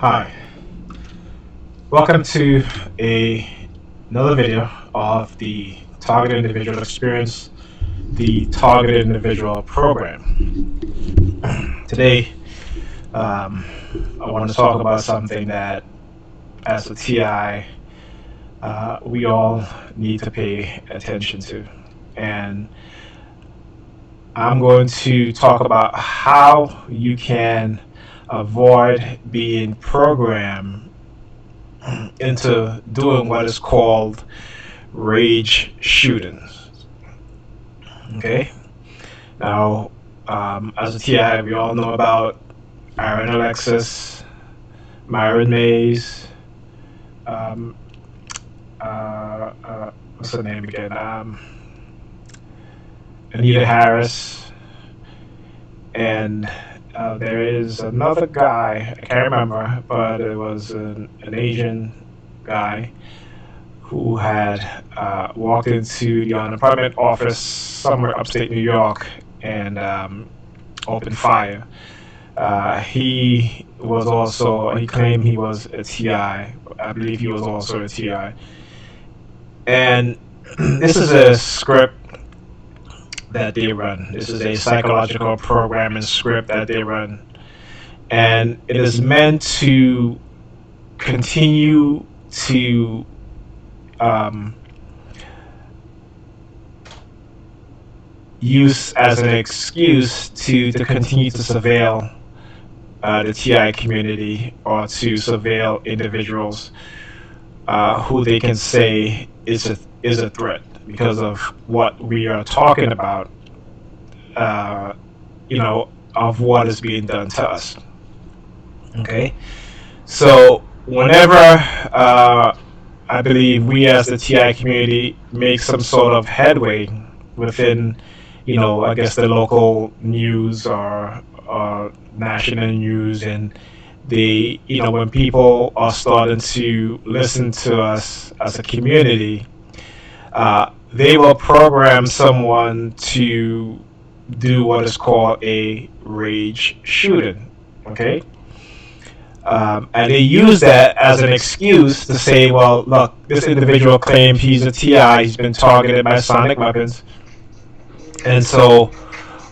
Hi, welcome to another video of the Targeted Individual Experience, the Targeted Individual Program. Today, I want to talk about something that, as a TI, we all need to pay attention to. And I'm going to talk about how you can avoid being programmed into doing what is called rage shootings. Okay. Now, as a TI, we all know about Aaron Alexis, Myron Mays, um, what's her name again? Anita Harris, and there is another guy, I can't remember, but it was an Asian guy who had walked into the unemployment office somewhere upstate New York and opened fire. He claimed he was a TI. I believe he was also a TI. And this is a script that they run. This is a psychological programming script that they run. And it is meant to continue to use as an excuse to continue to surveil the TI community or to surveil individuals who they can say is a threat because of what we are talking about, of what is being done to us. Okay, so whenever I believe we as the TI community make some sort of headway within, I guess the local news or national news, and when people are starting to listen to us as a community, they will program someone to do what is called a rage shooting. Okay. And they use that as an excuse to say, well, look, this individual claims he's a TI, he's been targeted by sonic weapons, and so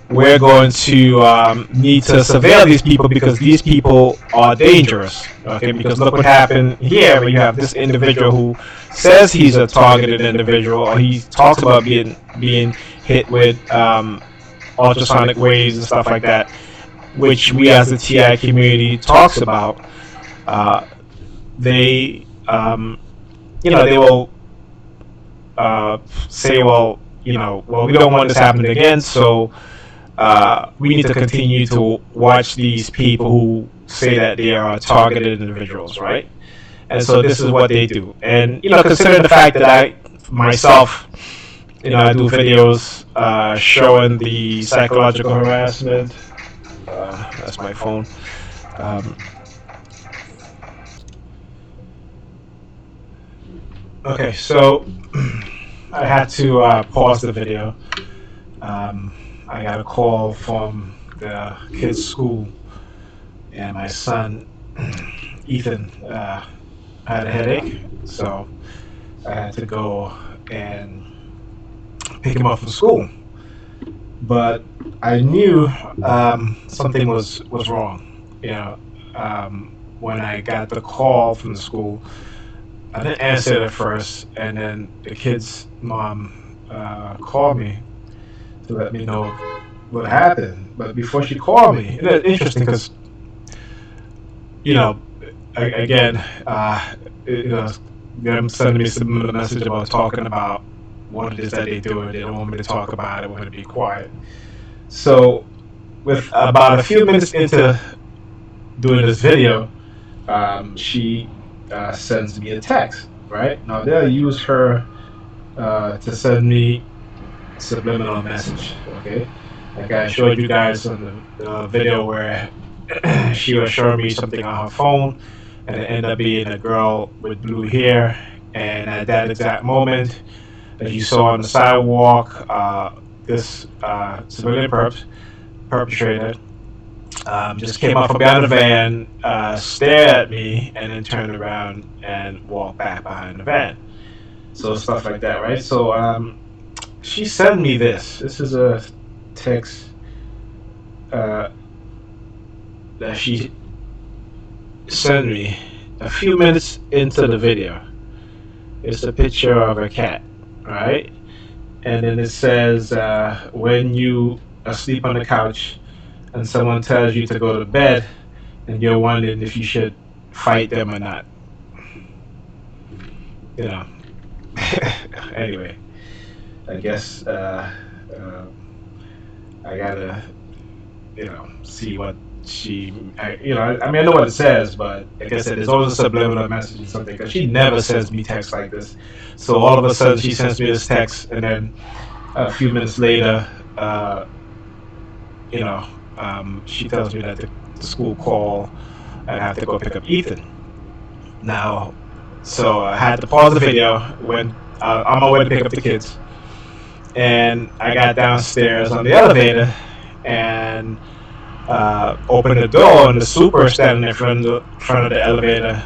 we're going to need to surveil these people because these people are dangerous. Okay, because look what happened here when you have this individual who says he's a targeted individual, or he talks about being hit with ultrasonic waves and stuff like that, which we as the TI community talks about. They they will say, well, we don't want this happening again, so we need to continue to watch these people who say that they are targeted individuals, right? And so this is what they do. And considering the fact that I myself, I do videos showing the psychological harassment. That's my phone. Okay, so I had to pause the video. I got a call from the kids' school, and my son, Ethan, had a headache, so I had to go and pick him up from school. But I knew something was wrong. When I got the call from the school, I didn't answer it at first, and then the kid's mom called me to let me know what happened. But before she called me, it's interesting because, again, them sending me some message about talking about what it is that they do. They don't want me to talk about it. They want me to be quiet. So, with about a few minutes into doing this video, she sends me a text. Right now, they'll use her to send me subliminal message. Okay, like I showed you guys on the video where she was showing me something on her phone, and it ended up being a girl with blue hair. And at that exact moment, as you saw on the sidewalk, this civilian perpetrator just came up from behind the van, stared at me, and then turned around and walked back behind the van. So stuff like that, right? So she sent me this. This is a text uh, that she sent me a few minutes into the video. It's a picture of a cat, right? And then it says, when you are asleep on the couch and someone tells you to go to bed and you're wondering if you should fight them or not. You know. Anyway, I guess I gotta, see what I mean, I know what it says, but like I said, there's always a subliminal message or something, because she never sends me texts like this. So all of a sudden, she sends me this text, and then a few minutes later, she tells me that the school call and I have to go pick up Ethan. Now, so I had to pause the video when on my way to pick up the kids, and I got downstairs on the elevator and opened the door, and the super standing in front of the elevator.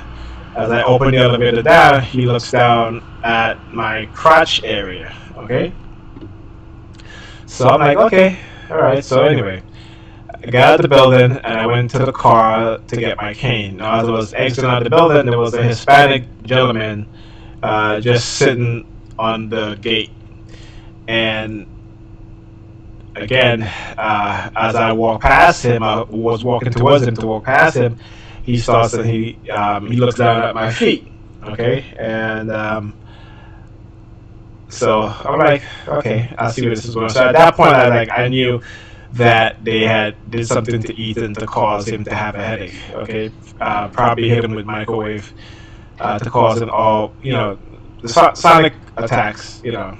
As I open the elevator down, he looks down at my crotch area. Okay, so I'm like, okay, all right. So anyway, I got out of the building and I went to the car to get my cane. Now, as I was exiting out of the building, there was a Hispanic gentleman just sitting on the gate. And again, as I walked past him, I was walking towards him to walk past him. He starts and he looks down at my feet. Okay, and so I'm like, okay, I see where this is going. So at that point, I knew that they had did something to Ethan to cause him to have a headache. Okay, probably hit him with microwave to cause him all, the sonic attacks, cause him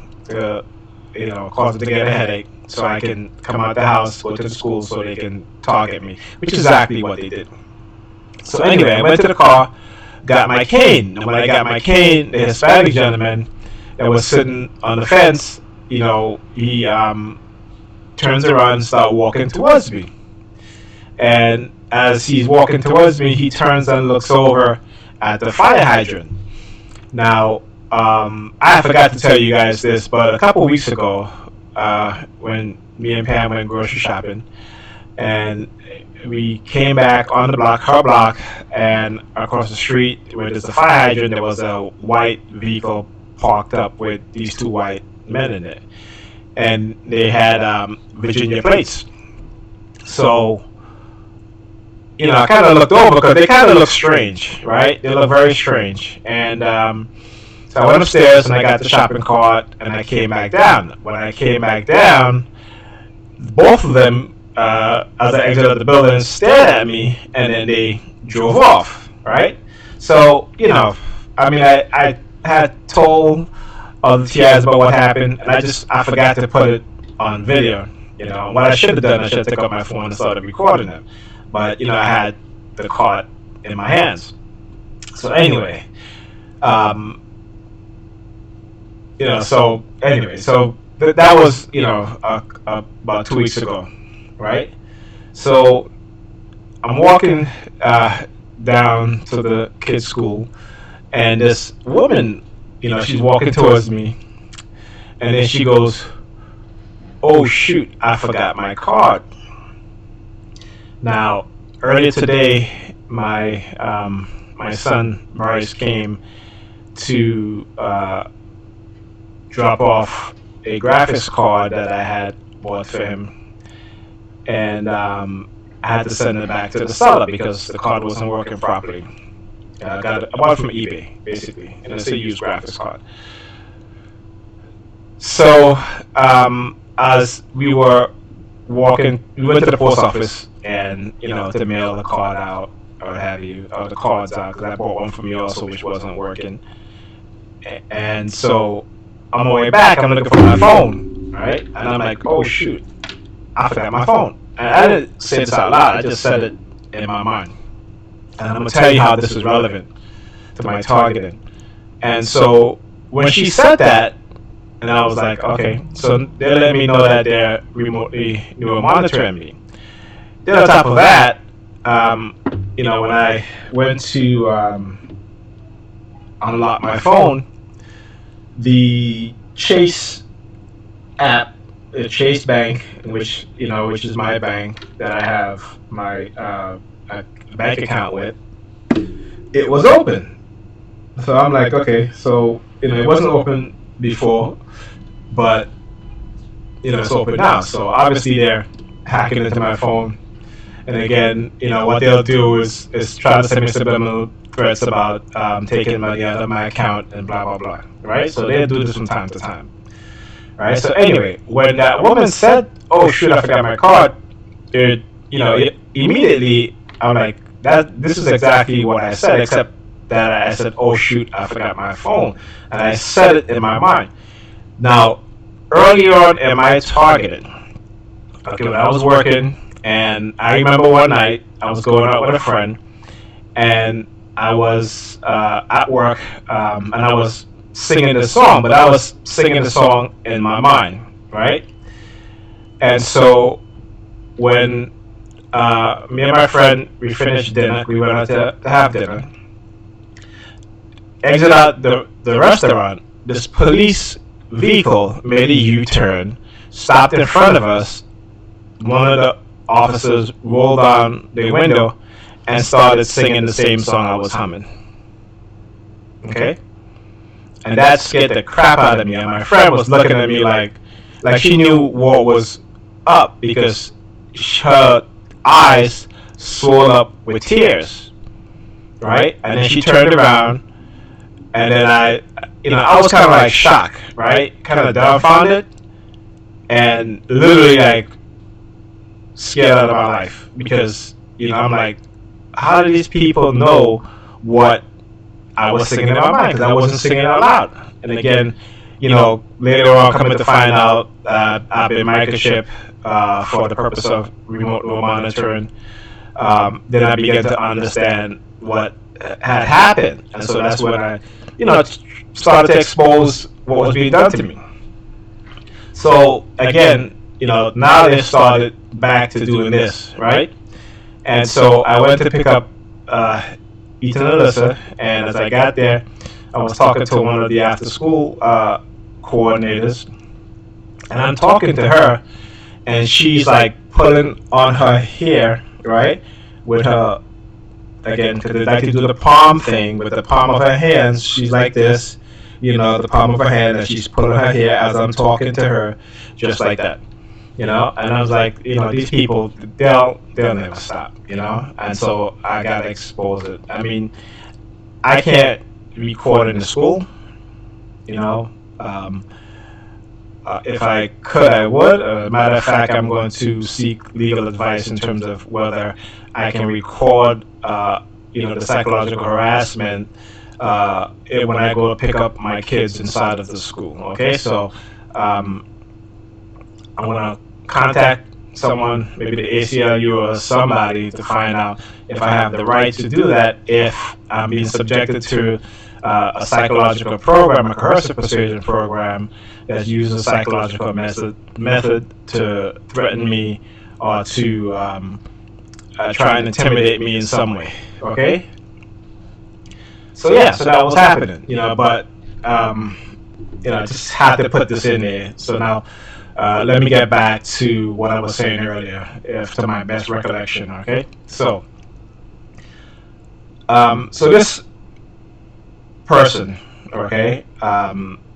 to get a headache, so I can come out the house, go to the school, so they can target me, which is exactly what they did. So anyway, I went to the car, got my cane, and when I got my cane, the Hispanic gentleman that was sitting on the fence, he turns around and starts walking towards me. And as he's walking towards me, he turns and looks over at the fire hydrant. Now, I forgot to tell you guys this, but a couple weeks ago, when me and Pam went grocery shopping, and we came back on the block, her block, and across the street where there's a fire hydrant, there was a white vehicle parked up with these two white men in it. And they had Virginia plates. So, I kind of looked over because they kind of look strange, right? They look very strange. And so I went upstairs and I got the shopping cart and I came back down. When I came back down, both of them, as I exited the building, stared at me and then they drove off, right? So, I had told the TIs about what happened, and I forgot to put it on video. What I should have done, I should have taken up my phone and started recording them. But I had the cart in my hands. So anyway, so that was about 2 weeks ago, right? So I'm walking down to the kids' school, and this woman, she's walking towards me, and then she goes, "Oh shoot, I forgot my card." Now, earlier today, my son Maurice came to drop off a graphics card that I had bought for him, and I had to send it back to the seller because the card wasn't working properly. I bought it from eBay, basically, and it's a used graphics card. So, as we were walking, we went to the post office and, to mail the card out or what have you, or the cards out, because I bought one from you also, which wasn't working. And so, on my way back, I'm looking for my phone, right? And I'm like, oh shoot, I forgot my phone. And I didn't say this out loud, I just said it in my mind. And I'm going to tell you how this is relevant to my targeting. And so when she said that, and I was like, okay, so they let me know that they're remotely monitoring me. Then on top of that, um, when I went to unlock my phone, the Chase app, the Chase Bank, which is my bank that I have my bank account with, it was open. So I'm like, okay, so it wasn't open before, but it's open now. So obviously they're hacking into my phone. And again, what they'll do is try to send me subliminal threats about taking money out of my account and blah blah blah. Right? So they'll do this from time to time. Right? So anyway, when that woman said, "Oh shoot, I forgot my card," immediately I'm like, that. This is exactly what I said, except that I said, "Oh shoot, I forgot my phone," and I said it in my mind. Now, earlier on, am I targeted? Okay, when I was working, and I remember one night I was going out with a friend, and I was at work, and I was singing the song, but I was singing the song in my mind, right? And so when me and my friend, we finished dinner, we went out to have dinner, exit out the restaurant, this police vehicle made a U-turn, stopped in front of us. One of the officers rolled down the window and started singing the same song I was humming. Okay? And that scared the crap out of me. And my friend was looking at me like she knew what was up, because her eyes swelled up with tears. Right? And then she turned around, and then I was kind of like shocked, right? Kind of dumbfounded, and literally like scared out of my life, because I'm like, how do these people know what I was singing in my mind? Because I wasn't singing out loud. And again, later on, coming to find out, I've been microchipped for the purpose of remote monitoring. Then I began to understand what had happened, and so that's when I, started to expose what was being done to me. So again, now they started back to doing this, right? And so I went to pick up Ethan and Alyssa, and as I got there, I was talking to one of the after-school coordinators, and I'm talking to her, and she's like pulling on her hair, right, with her, again, because they like to do the palm thing with the palm of her hands. She's like this, the palm of her hand, and she's pulling her hair as I'm talking to her, just like that. And I was like, these people, they'll never stop, and so I gotta expose it. I mean, I can't record in the school, if I could, I would. Matter of fact, I'm going to seek legal advice in terms of whether I can record, the psychological harassment when I go to pick up my kids inside of the school. Okay, so I'm gonna contact someone, maybe the ACLU or somebody, to find out if I have the right to do that, if I'm being subjected to a psychological program, a coercive persuasion program that uses a psychological method to threaten me or to try and intimidate me in some way. Okay? So yeah, so that was happening, but I just had to put this in there. So now let me get back to what I was saying earlier, if to my best recollection. Okay, so this person, okay,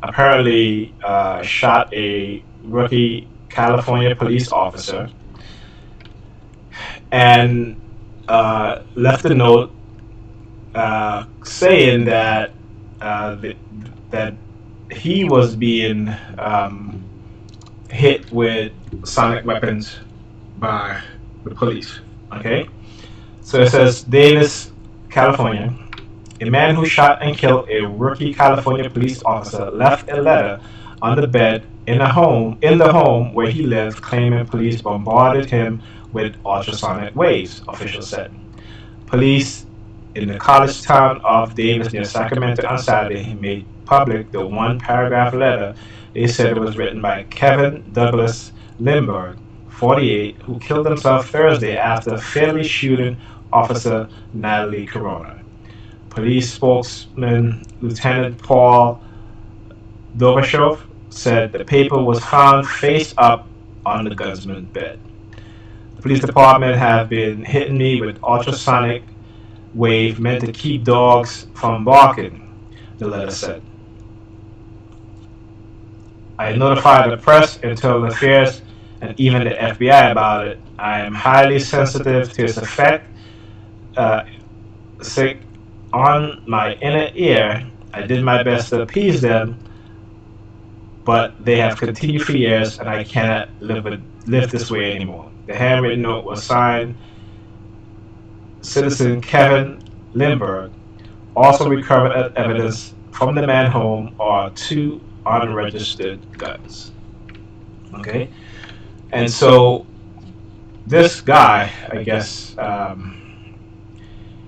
apparently shot a rookie California police officer and left a note saying that that he was being hit with sonic weapons by the police. Okay, so it says, Davis, California. A man who shot and killed a rookie California police officer left a letter on the bed in the home where he lived, claiming police bombarded him with ultrasonic waves, officials said. Police in the college town of Davis near Sacramento on Saturday made public the one-paragraph letter. They said it was written by Kevin Douglas Lindbergh, 48, who killed himself Thursday after fatally shooting Officer Natalie Corona. Police spokesman Lieutenant Paul Dobashov said the paper was found face up on the gunman's bed. The police department have been hitting me with ultrasonic wave meant to keep dogs from barking, the letter said. I notified the press, internal affairs, and even the FBI about it. I am highly sensitive to its effect uh, on my inner ear. I did my best to appease them, but they have continued for years, and I cannot live this way anymore. The handwritten note was signed citizen Kevin Lindbergh. Also recovered evidence from the man home are 2 unregistered guns. Okay, and so this guy, I guess,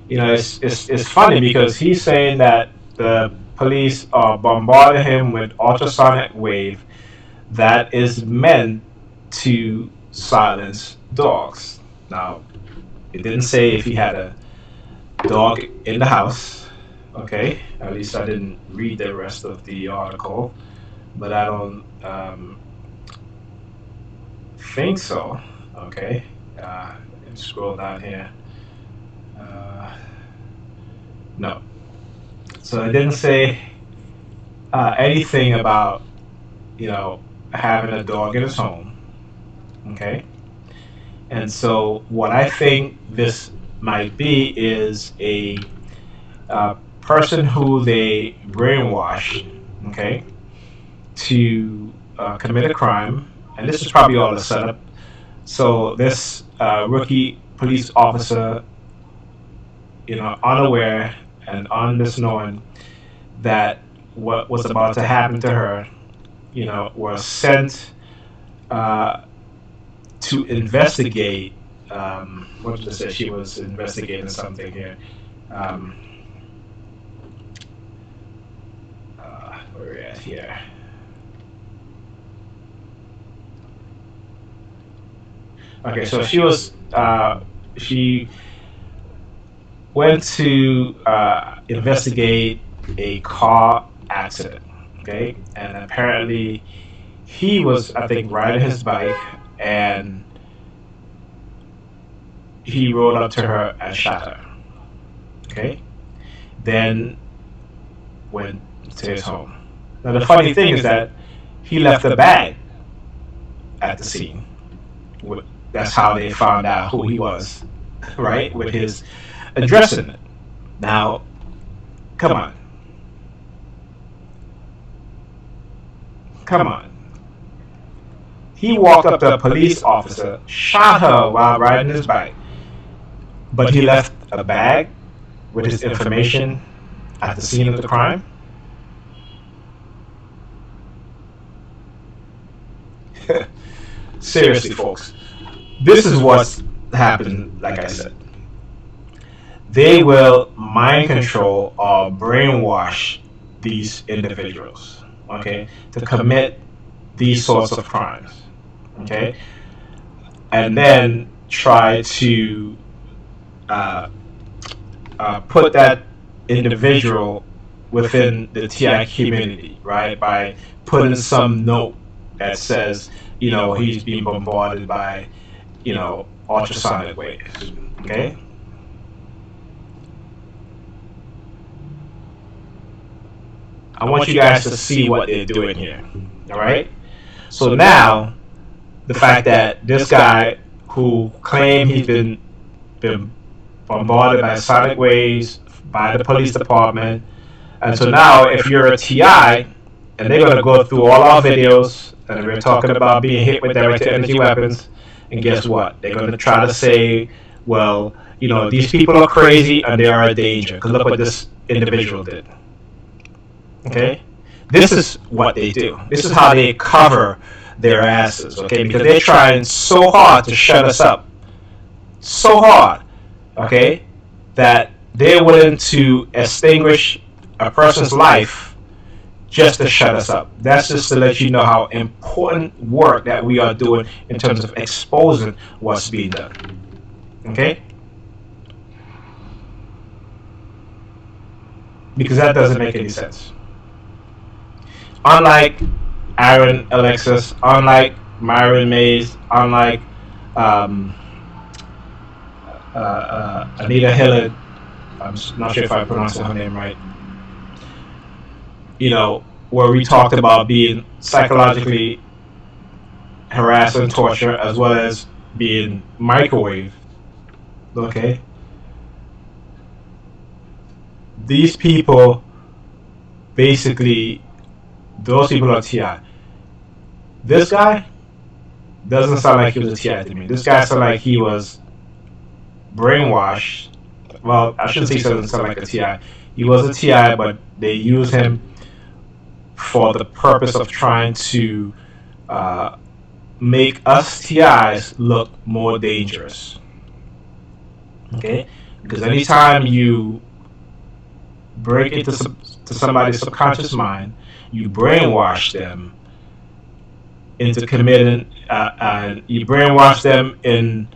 it's funny because he's saying that the police are bombarding him with ultrasonic wave that is meant to silence dogs. Now, it didn't say if he had a dog in the house. Okay, at least I didn't read the rest of the article, but I don't think so. Okay, let me scroll down here. No, so it didn't say anything about having a dog in his home. Okay, and so what I think this might be is a person who they brainwash, okay, to commit a crime, and this is probably all a setup. So this rookie police officer, unaware and unknowing that what was about to happen to her, was sent to investigate. What did I say? She was investigating something here. Where are we at here? Okay, so she went to investigate a car accident. Okay, and apparently he was, I think, riding his bike, and he rode up to her and shot her. Okay, then went to his home. Now the funny thing is that he left a bag at the scene. That's how they found out who he was, right? With his address in it. Now, come on. Come on. He walked up to a police officer, shot her while riding his bike, but he left a bag with his information at the scene of the crime. Seriously, folks, this is what's happened. Like I said, they will mind control or brainwash these individuals, okay, to commit these sorts of crimes, okay, and then try to put that individual within the TI community, right, by putting some note that says, he's being bombarded by, ultrasonic waves, okay? I want you guys to see what they're doing here, all right? So now, the fact that this guy who claimed he's been bombarded by sonic waves by the police department, and so now if you're a TI, and they're going to go through all our videos, and we're talking about being hit with direct energy weapons, and guess what? They're going to try to say, well, these people are crazy and they are a danger, because look what this individual did. Okay? This is what they do. This is how they cover their asses, okay? Because they're trying so hard to shut us up. So hard, okay? That they're willing to extinguish a person's life just to shut us up. That's just to let you know how important work that we are doing in terms of exposing what's being done. Okay? Because that doesn't make any sense. Unlike Aaron Alexis, unlike Myron Mays, unlike um, Anita Hillard, I'm not sure if I pronounced her name right, where we talked about being psychologically harassed and tortured as well as being microwaved. Okay? These people, basically, those people are TI. This guy doesn't sound like he was a TI to me. This guy sounded like he was brainwashed. Well, I shouldn't say he doesn't sound like a TI. He was a TI, but they used him for the purpose of trying to make us TIs look more dangerous. Okay? Because anytime you break into somebody's subconscious mind, you brainwash them into committing, you brainwash them and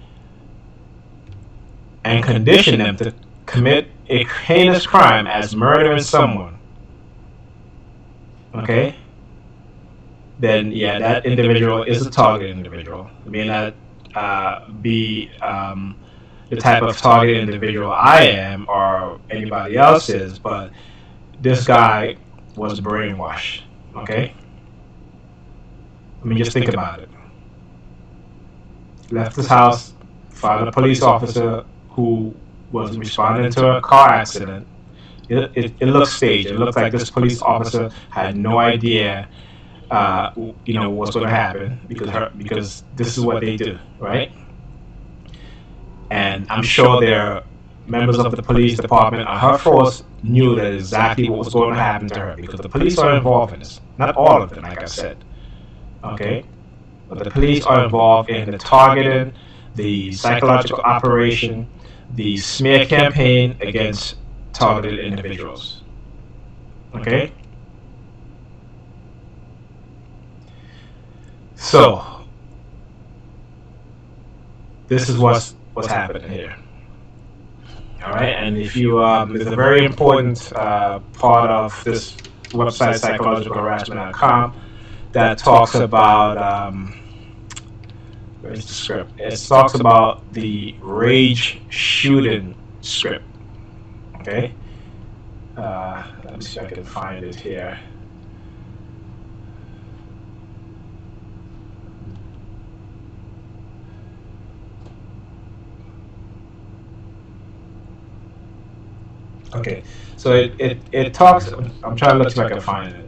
condition them to commit a heinous crime as murdering someone. Okay? Then yeah, that individual is a target individual. It may not be the type of target individual I am or anybody else is, but this guy was brainwashed. Okay? I mean, just think about it. Left his house, found a police officer who was responding to a car accident. It looked staged. It looked like this police officer had no idea, what's going to happen because this is what they do, right? And I'm sure their members of the police department or her force knew that exactly what was going to happen to her because the police are involved in this. Not all of them, like I said. Okay? But the police are involved in the targeting, the psychological operation, the smear campaign against targeted individuals. Okay? So, this is what's happening here. All right, and if you, there's a very important part of this website, psychologicalharassment.com, that talks about, where's the script? It talks about the rage shooting script. Okay? Let me see if I can find it here. Okay, so it talks, I'm trying to look if I can find it,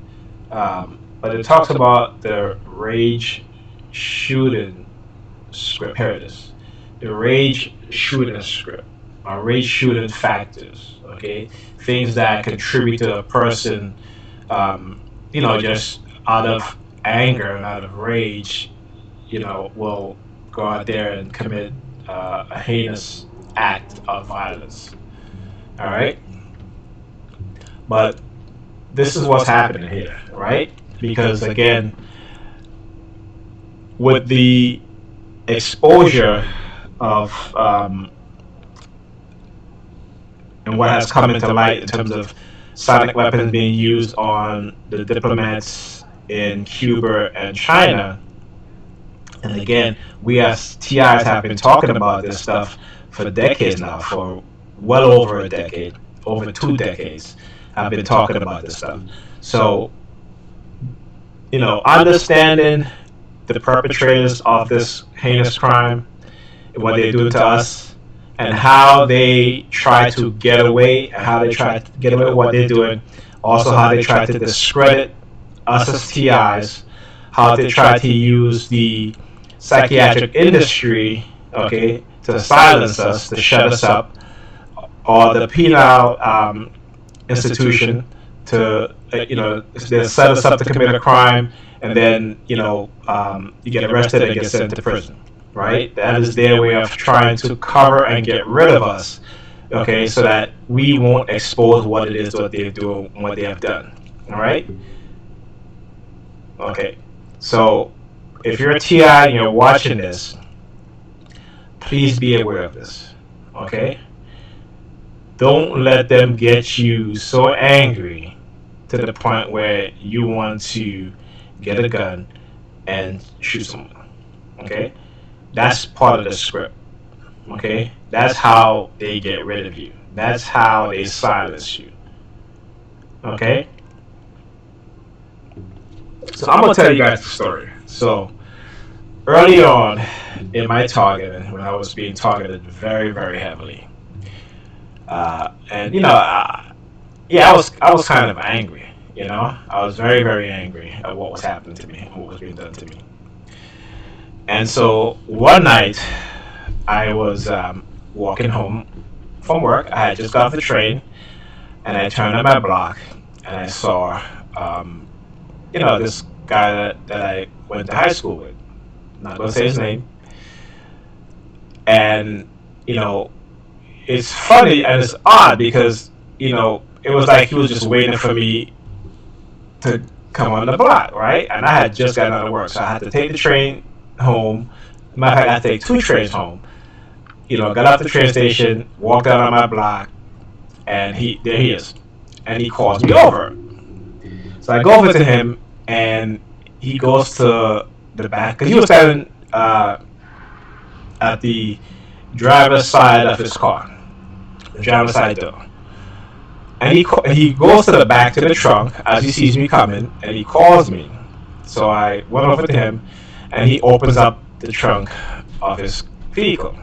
but it talks about the rage shooting script. Here it is. The rage shooting script, or rage shooting factors, okay? Things that contribute to a person, just out of anger and out of rage, will go out there and commit a heinous act of violence. All right? But this is what's happening here, right? Because again, with the exposure of and what has come into light in terms of sonic weapons being used on the diplomats in Cuba and China, and again, we as TIs have been talking about this stuff for decades now, for well over a decade, over 2 decades. I've been talking about this stuff. So, understanding the perpetrators of this heinous crime, what they do to us, and how they try to get away, and how they try to get away with what they're doing, also how they try to discredit us as TIs, how they try to use the psychiatric industry, okay, to silence us, to shut us up, or the penal institution to, they set us up to commit a crime, and then, you get arrested and get sent to prison, right? That is their way of trying to cover and get rid of us, okay, so that we won't expose what it is that they're doing, what they have done, all right? Okay, so if you're a TI and you're watching this, please be aware of this. Okay, don't let them get you so angry to the point where you want to get a gun and shoot someone. Okay, that's part of the script. Okay, that's how they get rid of you. That's how they silence you. Okay, so I'm gonna tell you guys the story. So early on in my targeting, when I was being targeted very, very heavily, and yeah, I was kind of angry. I was very, very angry at what was happening to me, what was being done to me. And so one night, I was walking home from work. I had just got off the train, and I turned on my block, and I saw, um, this guy that I went to high school with. Not gonna say his name. And you know, it's funny and it's odd because it was like he was just waiting for me to come on the block, right? And I had just gotten out of work, so I had to take the train home. Matter of fact, I had to take two trains home. Got off the train station, walked out on my block, and there he is, and he calls me over. So I go over to him, and he goes to the back because he was standing at the driver's side of his car, the driver's side door. And he goes to the back to the trunk as he sees me coming, and he calls me. So I went over to him, and he opens up the trunk of his vehicle,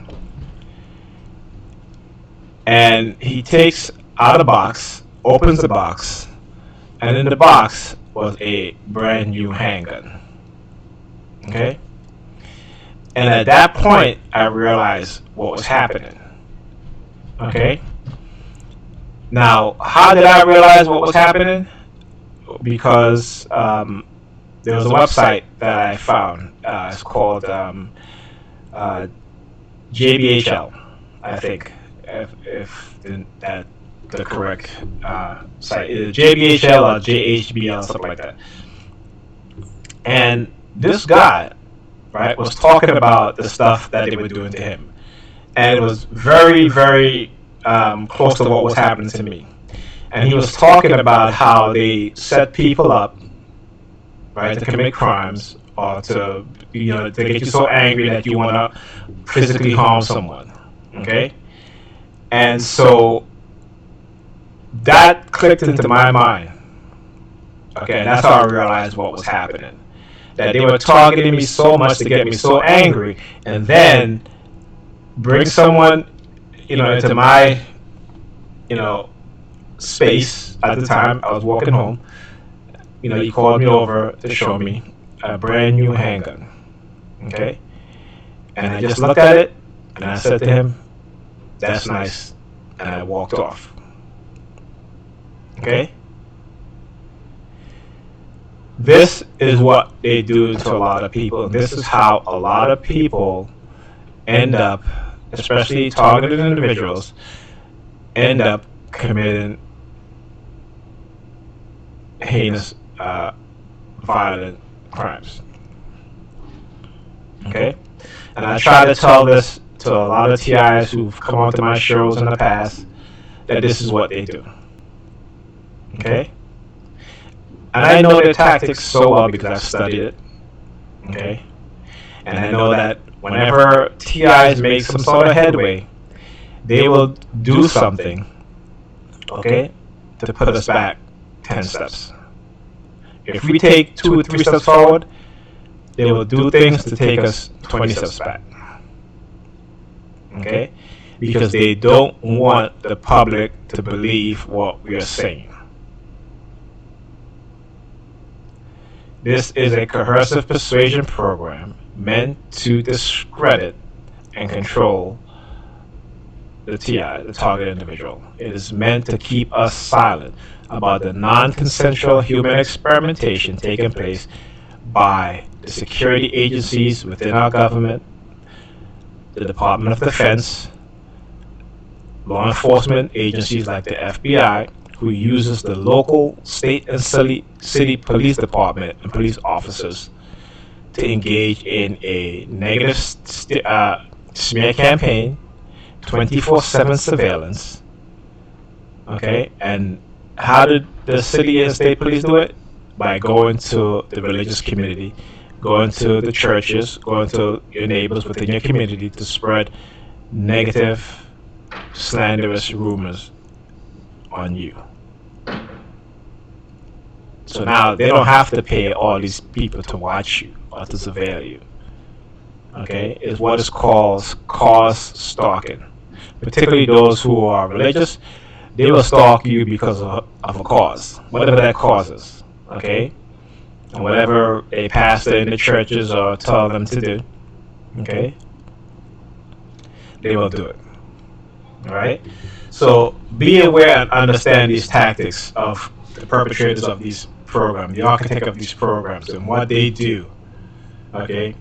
and he takes out a box, opens the box, and in the box was a brand new handgun. Okay, and at that point, I realized what was happening. Okay. Now, how did I realize what was happening? Because there was a website that I found. It's called JBHL, I think, if that the correct site. Either JBHL or JHBL, something like that. And this guy, right, was talking about the stuff that they were doing to him. And it was very, very close to what was happening to me. And he was talking about how they set people up, right, to commit crimes or to get you so angry that you want to physically harm someone. Okay? And so that clicked into my mind. Okay, and that's how I realized what was happening. That they were targeting me so much to get me so angry, and then bring someone, into my, space at the time. I was walking home. He called me over to show me a brand new handgun. Okay, and I just looked at it, and I said to him, "That's nice," and I walked off. Okay. This is what they do to a lot of people. This is how a lot of people end up, especially targeted individuals, end up committing heinous, violent crimes. Okay? And I try to tell this to a lot of TIs who've come onto my shows in the past, that this is what they do. Okay? And I know their tactics so well because I've studied it. Okay? And I know that whenever TIs make some sort of headway, they will do something, okay, to put us back 10 steps. If we take 2 or 3 steps forward, they will do things to take us 20 steps back. Okay? Because they don't want the public to believe what we are saying. This is a coercive persuasion program meant to discredit and control the TI, the target individual. It is meant to keep us silent about the non-consensual human experimentation taking place by the security agencies within our government, the Department of Defense, law enforcement agencies like the FBI, who uses the local, state, and city police department and police officers to engage in a negative smear campaign, 24/7 surveillance. Okay, and how did the city and state police do it? By going to the religious community, going to the churches, going to your neighbors within your community to spread negative, slanderous rumors on you. So now they don't have to pay all these people to watch you or to surveil you. Okay, it's what is called cause stalking. Particularly those who are religious, they will stalk you because of a cause, whatever that cause is. Okay, and whatever a pastor in the churches or tell them to do. Okay, they will do it. All right. So be aware and understand these tactics of the perpetrators of these programs, the architect of these programs, and what they do. Okay,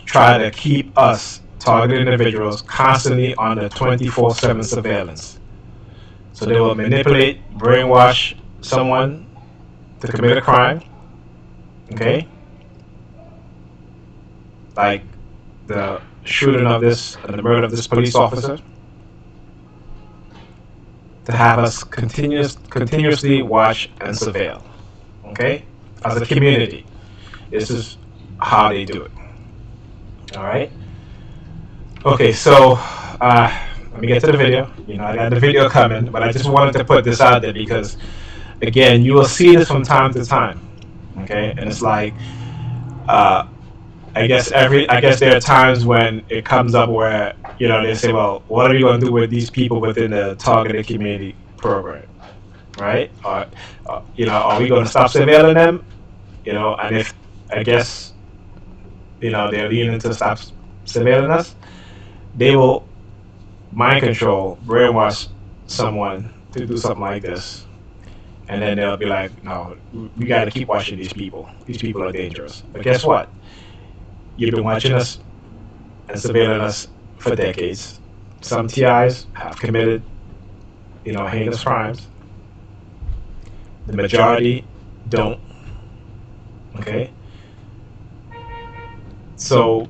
try to keep us targeted individuals constantly under 24/7 surveillance. So they will manipulate, brainwash someone to commit a crime. Okay, like the shooting of this and the murder of this police officer, to have us continuously watch and surveil. Okay, as a community, this is how they do it. All right. Okay, so let me get to the video. I got the video coming, but I just wanted to put this out there because, again, you will see this from time to time. Okay, and it's like, I guess there are times when it comes up where they say, well, what are you going to do with these people within the targeted community program, right? Or are we going to stop surveilling them? And if I guess they're leaning to stop surveilling us, they will mind control, brainwash someone to do something like this, and then they'll be like, no, we got to keep watching these people. These people are dangerous. But guess what? You've been watching us and surveilling us for decades. Some TIs have committed, heinous crimes. The majority don't. Okay. So,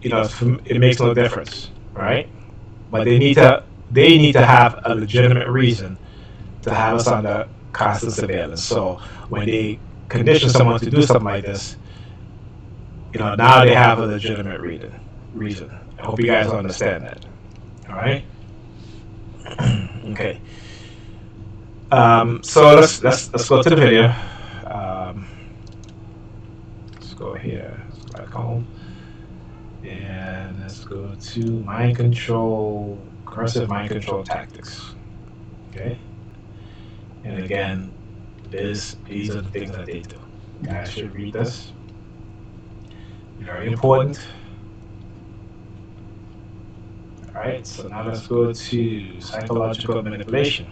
it makes no difference, right? But they need to have a legitimate reason to have us under constant surveillance. So when they condition someone to do something like this, now they have a legitimate reason. I hope you guys understand that. All right. Okay. So let's go to the video. Let's go here. Let's go back home, and let's go to mind control, coercive mind control tactics. Okay. And again, these are the things that they do. You guys should read this. Very important. All right, so now let's go to psychological manipulation.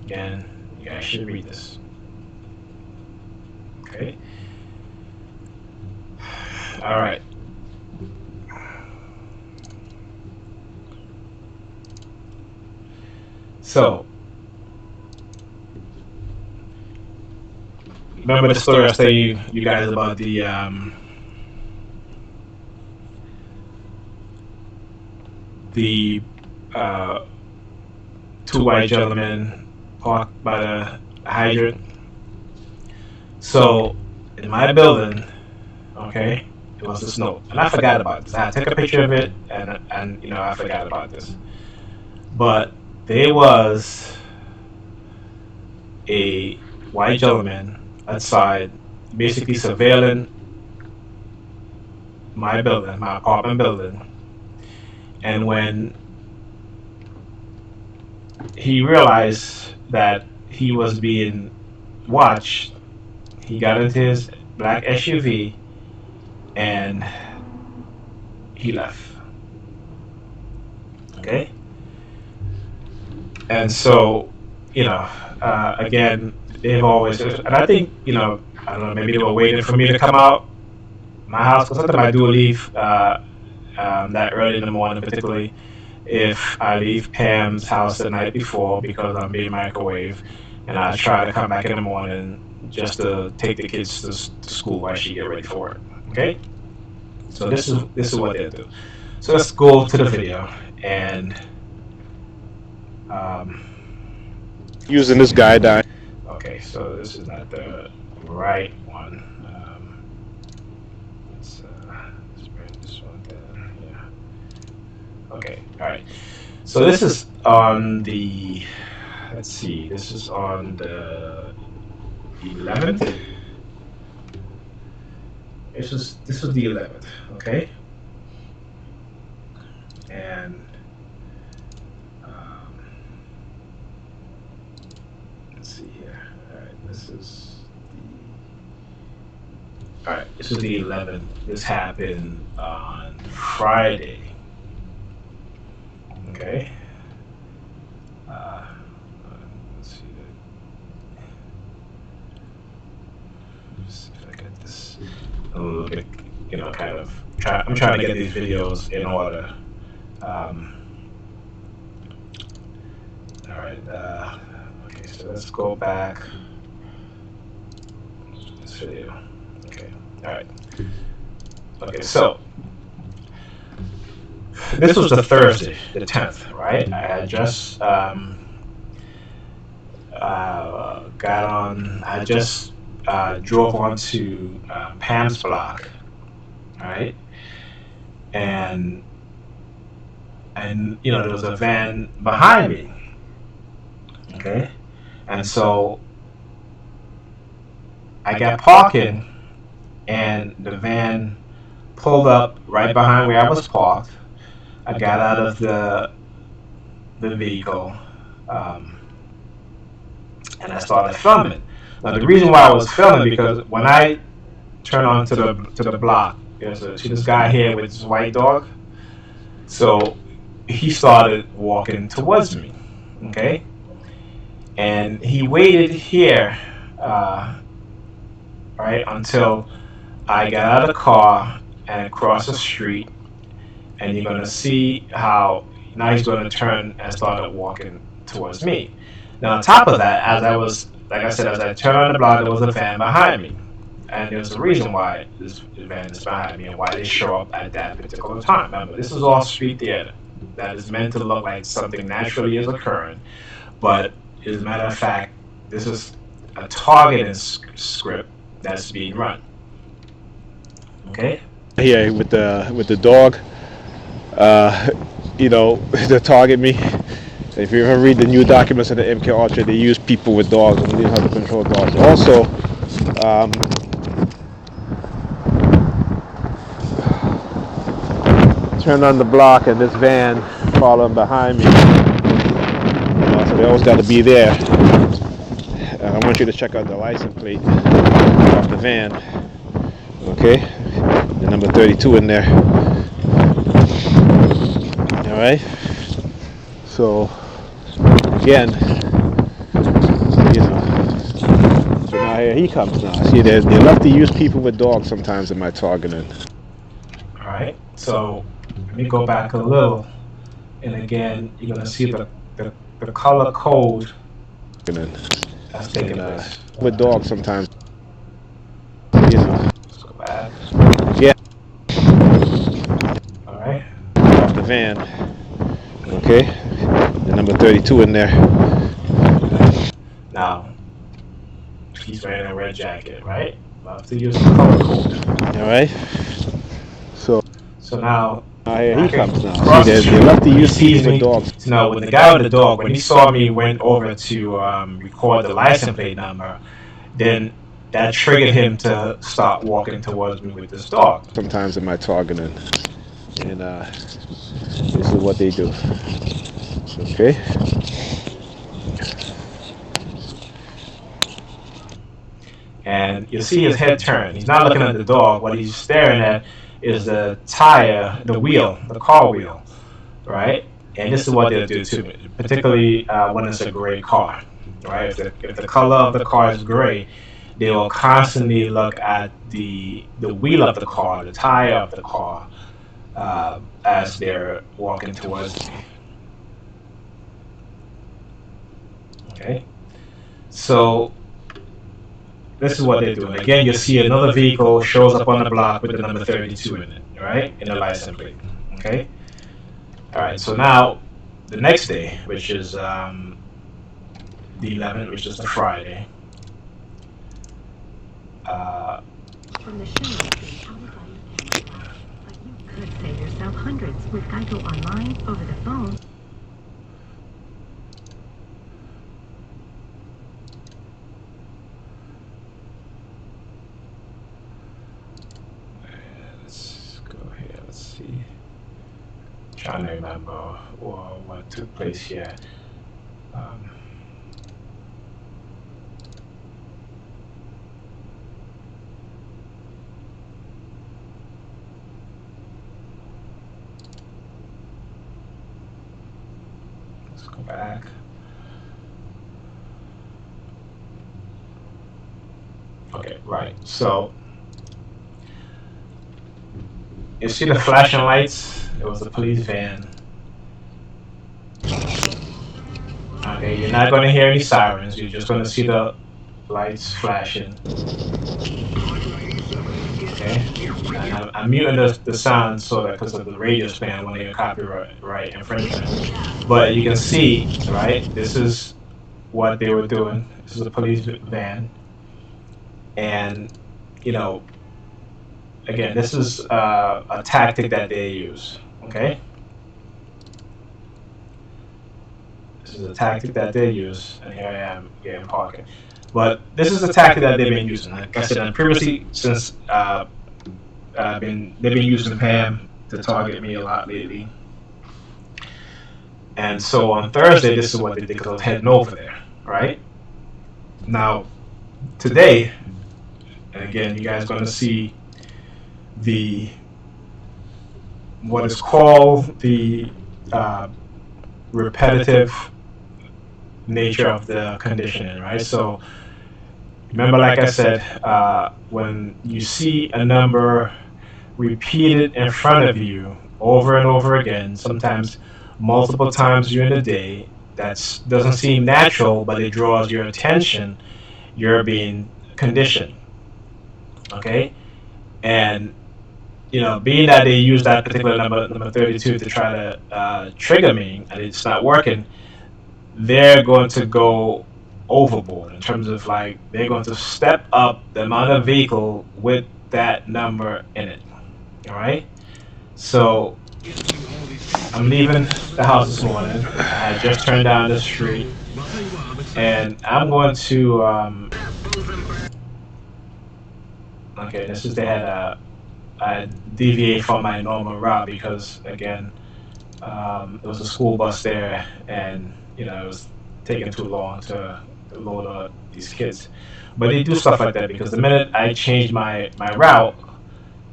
Again, you guys should read this. Okay. All right. So, remember the story I was telling you guys about the two white gentlemen parked by the hydrant. So in my building, okay, it was the snow, and I forgot about this. I took a picture of it, and I forgot about this. But there was a white gentleman outside, basically surveilling my building, my apartment building. And when he realized that he was being watched, he got into his black SUV and he left. Okay? And so, again, they've always, and I think, I don't know, maybe they were waiting for me to come out my house, because sometimes I do leave that early in the morning, particularly if I leave Pam's house the night before because I'm being microwaved, and I try to come back in the morning just to take the kids to school while she get ready for work. Okay, so this is what they'll do. So let's go to the video and um, using this guideline. okay. So this is not the right one. Let's bring this one down. Yeah. Okay. All right. So this is on the. Let's see. This is on the 11th. This is the 11th. Okay. And um, let's see here. All right. All right. This is the 11th. This happened on Friday. Okay. Uh, let's see. Let's see if I get this a little bit, kind of I'm trying to get these videos in order. Um, all right. Okay, so let's go back to this video. Okay. All right. Okay, so this was the Thursday, the 10th, right? I had just got on. I just drove onto Pam's block, right? And there was a van behind me. Okay, and so I got parking, and the van pulled up right behind where I was parked. I got out of the vehicle, um, and I started filming. Now the reason why I was filming because when I turned onto the block, see this guy here with his white dog. So he started walking towards me. Okay, and he waited here, uh, right, until I got out of the car and crossed the street. And you're gonna see how now he's gonna turn and start walking towards me. Now on top of that, as I was like I said, as I turned on the block, there was a van behind me, and there's a reason why this van is behind me and why they show up at that particular time. Remember, this is all street theater that is meant to look like something naturally is occurring, but as a matter of fact, this is a targeting script that's being run. Okay. Here with the dog, uh, to target me. If you ever read the new documents of the MK Ultra, they use people with dogs and they know how to control dogs. Also, um, turned on the block and this van following behind me. So they always got to be there. I want you to check out the license plate of the van. Okay, the number 32 in there. All right. So again, so now here he comes now. See, they love to use people with dogs sometimes in my targeting. All right. So let me go back a little, and again, you're gonna see the color code that's taking place. With dogs sometimes. Let's go back. Yeah. All right. Off the van. Okay. The number 32 in there. Now he's wearing a red jacket, right? I'll have to use the color code. All right. So now here he comes now. See, they love to use people with dogs. So now when the guy with the dog, when he saw me, went over to record the license plate number, then that triggered him to start walking towards me with this dog. Sometimes in my targeting, and this is what they do. Okay. And you'll see his head turn. He's not looking at the dog. What he's staring at is the tire, the wheel, the car wheel, right? And this is what they'll do to me, particularly when it's a gray car, right? If the color of the car is gray, they will constantly look at the wheel of the car, the tire of the car, as they're walking towards me. Okay, so this is what they're doing. Again, you see another vehicle shows up on the block with the number 32 in it, right, in the license plate. Okay, all right. So now the next day, which is the 11th, which is the Friday. From the show being powered by your camera flash. But you could save yourself hundreds with Geico Online, over the phone. Let's go here. Let's see. Trying to remember what took place here. Um, let's go back. Okay, right. So you see the flashing lights? It was a police van. Okay, you're not going to hear any sirens. You're just going to see the lights flashing. Okay, and I'm muting the sound so that because of the radio span when they copyright infringement. But you can see, right? This is what they were doing. This is a police van, and you know, again, this is a tactic that they use. Okay, this is a tactic that they use, and here I am getting parking. But this is a tactic that they've been using. Like I said, and previously, since they've been using Pam to target me a lot lately. And so on Thursday, this is what they did because I was heading over there, right? Now, today, and again, you guys are going to see the what is called the uh, repetitive nature of the conditioning, right? So remember, like I said, when you see a number repeated in front of you over and over again, sometimes multiple times during the day, that doesn't seem natural, but it draws your attention. You're being conditioned, okay? And being that they use that particular number 32 to try to trigger me, and it's not working, they're going to go overboard in terms of like they're going to step up the amount of vehicle with that number in it. All right. So I'm leaving the house this morning. I had just turned down the street, and I'm going to. Okay, this is they had I deviate from my normal route because again, there was a school bus there, and it was taking too long to load these kids. But they do stuff like that because the minute I change my route,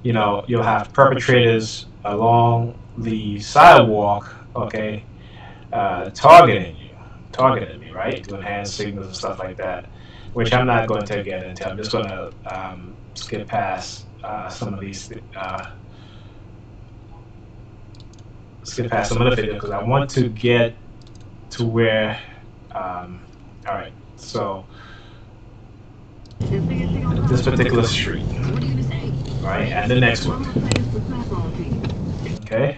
you'll have perpetrators along the sidewalk, okay, targeting me, right, doing hand signals and stuff like that, which I'm not going to get into. I'm just going to skip past some of these. Skip past some of the video because I want to get to where. All right, so this particular street, right, and the next one. Okay.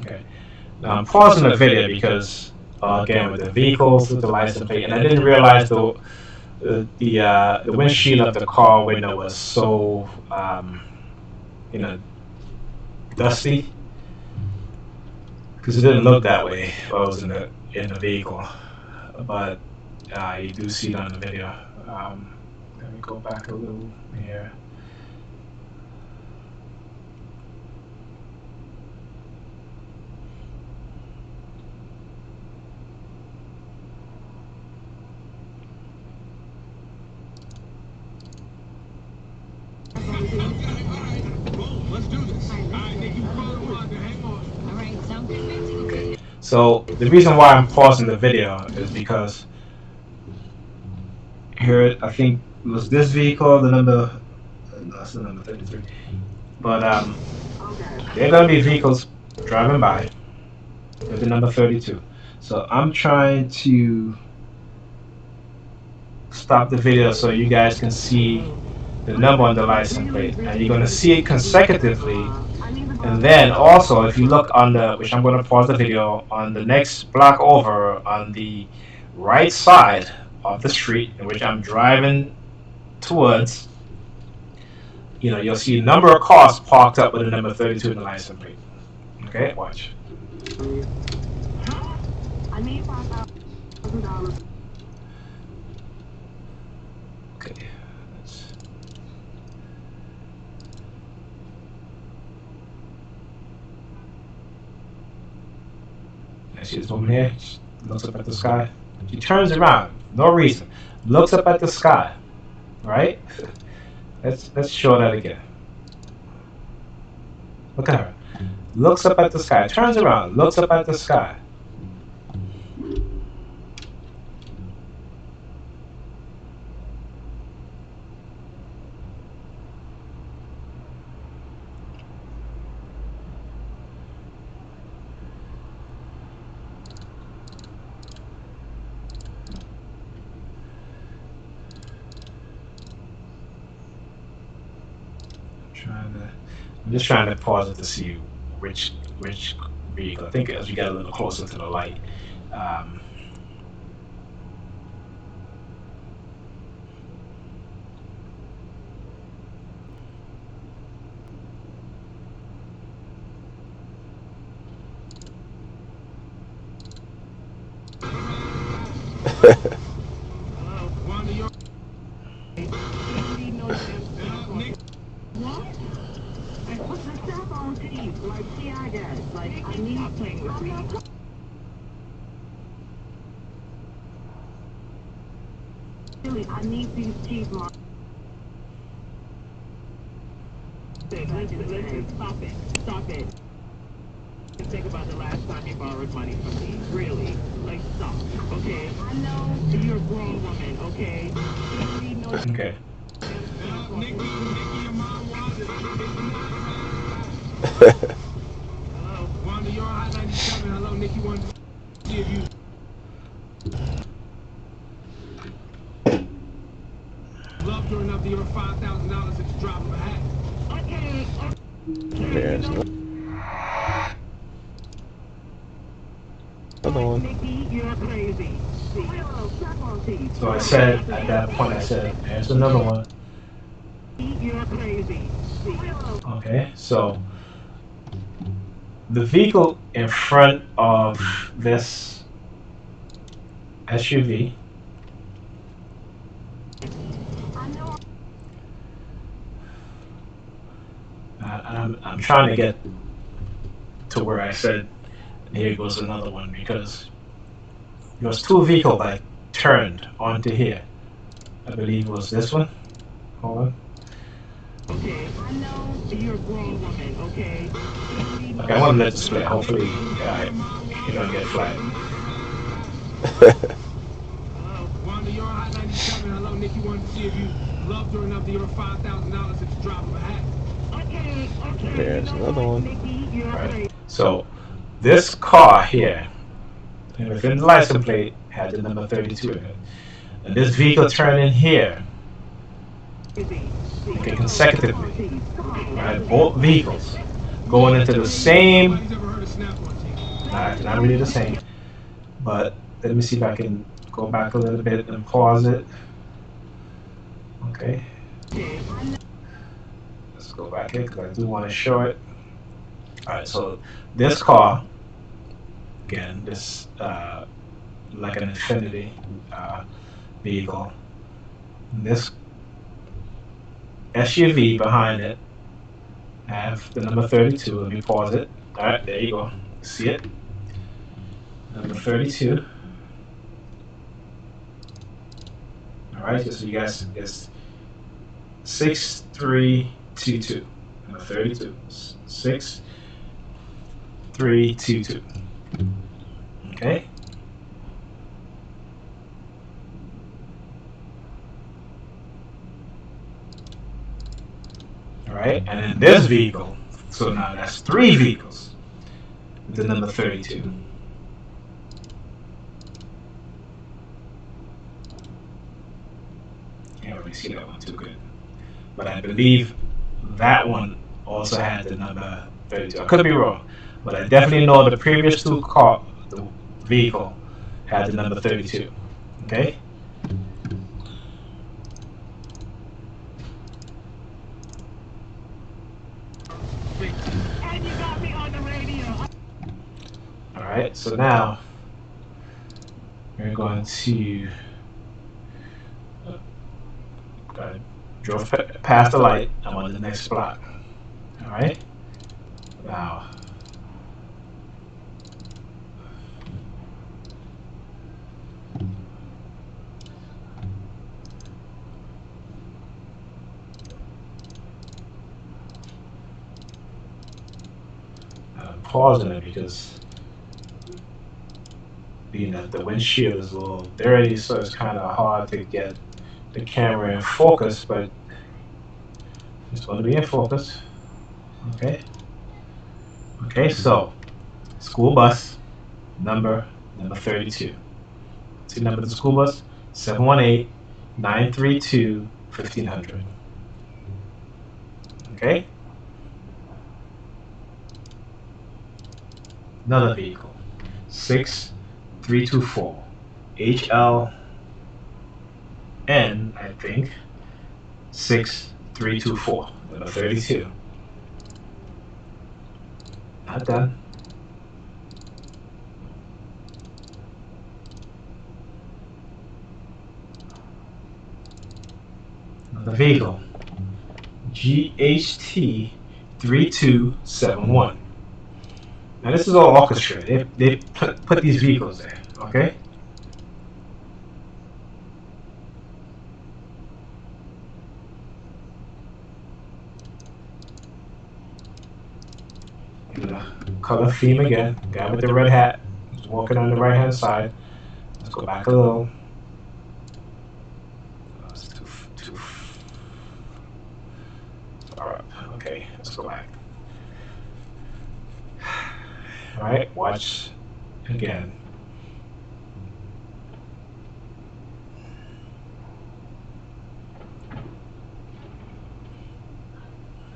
Okay. Now I'm pausing the video because again with the vehicles with the license plate, and I didn't realize the windshield of the car window was so you know dusty because it didn't look that way while I was in the vehicle, but you do see it on the video. Let me go back a little here. So the reason why I'm pausing the video is because here I think it was this vehicle, the number, no, that's the number 33. But there are gonna be vehicles driving by with the number 32. So I'm trying to stop the video so you guys can see the number on the license plate, and you're gonna see it consecutively. And then also, if you look on the, which I'm gonna pause the video, on the next block over on the right side of the street in which I'm driving towards, you'll see a number of cars parked up with the number 32 in the license plate. Okay, watch. I need $5,000. Okay. Let's, I see this woman here. She looks up at the sky. She turns around, no reason. Looks up at the sky. Right? Let's show that again. Look at her. Looks up at the sky. Turns around. Looks up at the sky. I'm just trying to pause it to see which vehicle. I think as we get a little closer to the light. Um, I need these cheese marks. Listen, stop it. Stop it. Think about the last time you borrowed money from me. Really. Like, stop. Okay? I know you're a grown woman, okay? okay. Hello, Wanda, you're on Hot 97. Hello, Nikki, want to see if you loved her enough to give her $5,000 at the drop of a hat. Okay. There's another one. Nikki, you're crazy. So I said at that point, I said, "There's another one." You're crazy. Okay, so the vehicle in front of this SUV. I'm trying to get to where I said, here goes another one, because there was two vehicles that turned onto here. I believe it was this one. Hold on. Okay, I know you're a grown woman, okay? Okay, I want to let this play. Hopefully, you don't get flagged. Hello, Wanda, you're on Hot 97. Hello, Nikki, want to see if you loved her enough to give her $5,000 at the drop of a hat. Okay. There's another one. Nikki, you're Right. crazy. So this car here, and within the license plate, had the number 32 in it. And this vehicle turned in here, okay, consecutively. Right, both vehicles going into the same. Nobody's ever heard of Snap on TV. Not really the same, but let me see if I can go back a little bit and pause it. Okay, let's go back here because I do want to show it. All right, so this car, again, this like an Infinity vehicle. This SUV behind it have the number 32. Let me pause it. All right, there you go. See it? Number 32. All right, just so you guys, it's 6322. Number number 32. 6322. Okay. All right, and then this vehicle. So now that's 3 vehicles with the number 32. Can't really see that one too good, but I believe that one also had the number 32. I could be wrong, but I definitely know the previous the vehicle had the number 32. Okay. And you got me on the radio. All right. So now we're going to drove past the light. I'm on the next block. All right. Now, I'm pausing it because being that the windshield is a little dirty, so it's kind of hard to get the camera in focus, but it's going to be in focus. Okay. Okay. So, school bus number 32. See the number of the school bus? 718-932-1500. Okay. Another vehicle. 6324. HLN, I think. 6324. Number 32. Not done. Another vehicle. GHT 3271. Now this is all orchestrated. They put these vehicles there. Okay. Color theme again. Guy with the red hat. He's walking on the right hand side. Let's go back a little. That's too far up. Okay, let's go back. All right, watch again.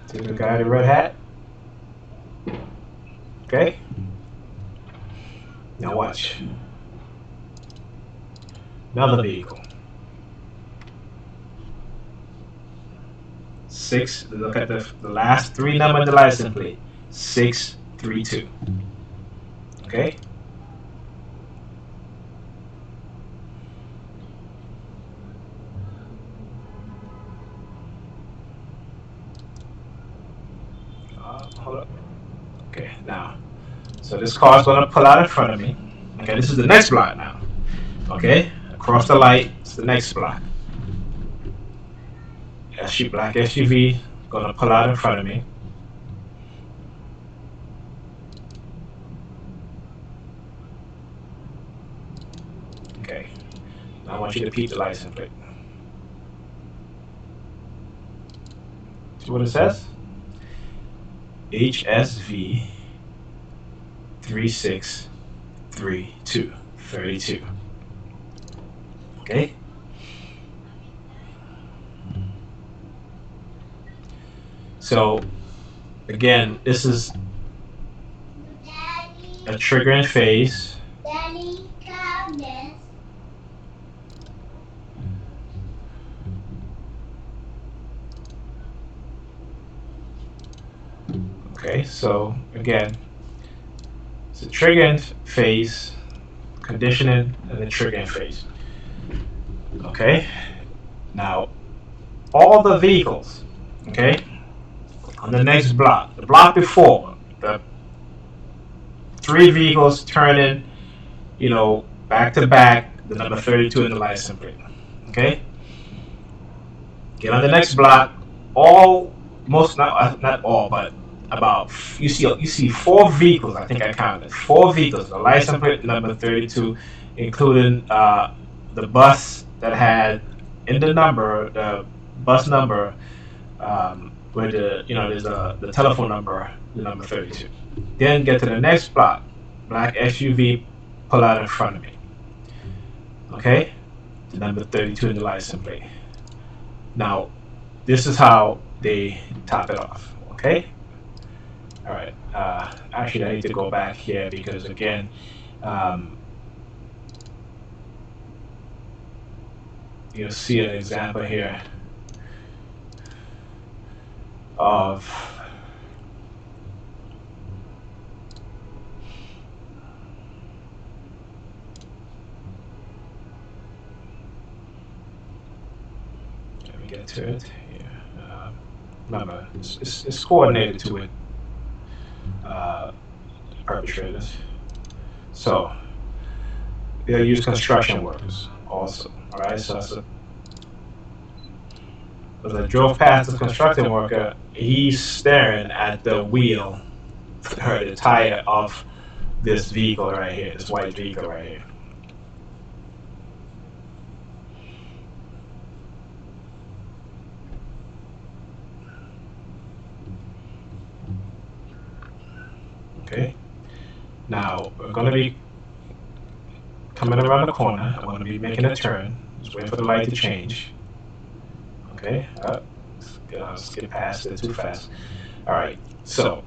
See the guy in the red hat? Okay. Now watch. Another vehicle. Look at the last 3 number of the license plate. 632. Okay. Hold up. Okay, now. So this car is going to pull out in front of me. Okay, this is the next block now. Okay, across the light, it's the next block. Black SUV going to pull out in front of me. Okay, now I want you to peep the license plate. See what it says? HSV 3632 32. Okay. So again, this is a triggering phase. Okay, so again, it's a triggering phase, conditioning, and the triggering phase. Okay, now all the vehicles, okay, on the next block, the block before, the 3 vehicles turning, back to back, the number 32 in the license plate. Okay, get on the next block, all most, not all, but about, you see four vehicles. I think I counted four vehicles. The license plate number 32, including the bus that had in the number, the bus number, where there's the telephone number, the number 32. Then get to the next block, black SUV pull out in front of me. Okay, the number 32 in the license plate. Now, this is how they top it off. Okay. All right. Actually, I need to go back here because again, um, you'll see an example here of. Let me get to it here. Remember, it's coordinated to it, uh, perpetrators. So they'll use construction workers also. All right. So as I drove past the construction worker, he's staring at the wheel, or the tire of this vehicle right here, this white vehicle right here. Okay. Now we're gonna be coming around the corner. I'm gonna be making a turn. Just wait for the light to change. Okay. Let's get past it too fast. All right. So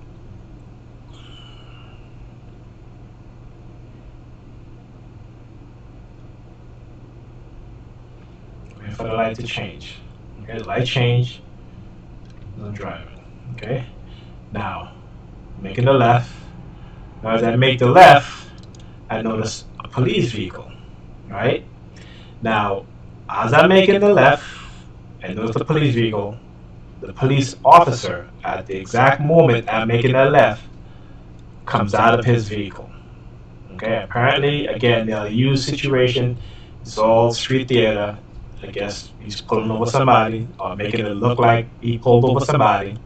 wait for the light to change. Okay. The light change. I'm driving. Okay. Now making the left. Now as I make the left, I notice a police vehicle. Right. Now as I'm making the left, I notice the police vehicle. The police officer, at the exact moment I'm making that left, comes out of his vehicle. Okay, apparently, again, they'll use situation. It's all street theater. I guess he's pulling over somebody or making it look like he pulled over somebody